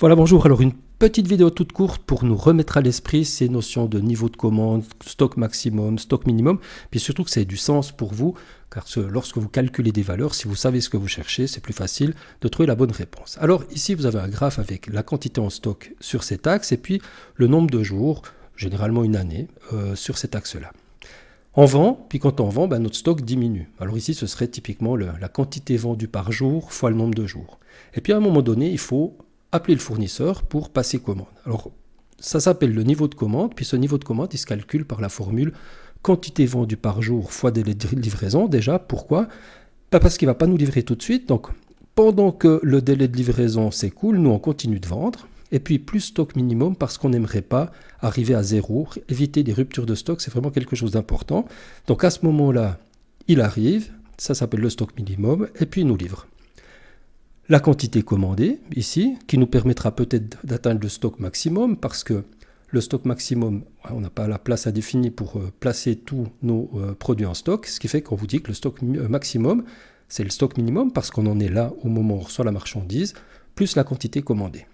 Voilà, bonjour. Alors, une petite vidéo toute courte pour nous remettre à l'esprit ces notions de niveau de commande, stock maximum, stock minimum, puis surtout que ça ait du sens pour vous, car lorsque vous calculez des valeurs, si vous savez ce que vous cherchez, c'est plus facile de trouver la bonne réponse. Alors, ici, vous avez un graphe avec la quantité en stock sur cet axe, et puis le nombre de jours, généralement une année, sur cet axe-là. On vend, puis quand on vend, notre stock diminue. Alors ici, ce serait typiquement la quantité vendue par jour fois le nombre de jours. Et puis à un moment donné, il faut appeler le fournisseur pour passer commande. Alors ça s'appelle le niveau de commande, puis ce niveau de commande, il se calcule par la formule quantité vendue par jour fois délai de livraison. Déjà, pourquoi ? Parce qu'il ne va pas nous livrer tout de suite. Donc pendant que le délai de livraison s'écoule, nous on continue de vendre. Et puis plus stock minimum parce qu'on n'aimerait pas arriver à zéro, éviter des ruptures de stock, c'est vraiment quelque chose d'important. Donc à ce moment-là, il arrive, ça s'appelle le stock minimum, et puis il nous livre. La quantité commandée, ici, qui nous permettra peut-être d'atteindre le stock maximum, parce que le stock maximum, on n'a pas la place à définir pour placer tous nos produits en stock, ce qui fait qu'on vous dit que le stock maximum, c'est le stock minimum, parce qu'on en est là au moment où on reçoit la marchandise, plus la quantité commandée.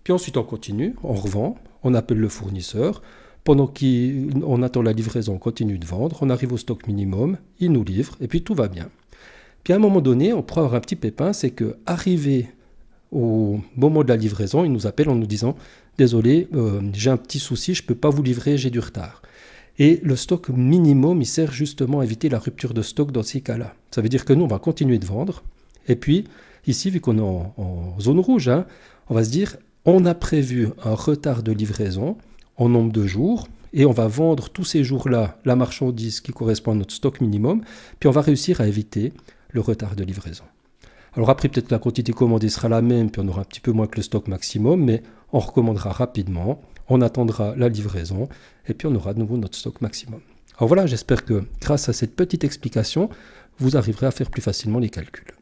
Puis ensuite, on continue, on revend, on appelle le fournisseur. Pendant qu'on attend la livraison, on continue de vendre. On arrive au stock minimum, il nous livre, et puis tout va bien. Puis à un moment donné, on pourrait avoir un petit pépin, c'est qu'arrivé au moment de la livraison, il nous appelle en nous disant « Désolé, j'ai un petit souci, je ne peux pas vous livrer, j'ai du retard ». Et le stock minimum, il sert justement à éviter la rupture de stock dans ces cas-là. Ça veut dire que nous, on va continuer de vendre. Et puis, ici, vu qu'on est en zone rouge, on va se dire « On a prévu un retard de livraison en nombre de jours et on va vendre tous ces jours-là la marchandise qui correspond à notre stock minimum, puis on va réussir à éviter le retard de livraison. Alors après, peut-être que la quantité commandée sera la même, puis on aura un petit peu moins que le stock maximum, mais on recommandera rapidement, on attendra la livraison et puis on aura de nouveau notre stock maximum. Alors voilà, j'espère que grâce à cette petite explication, vous arriverez à faire plus facilement les calculs.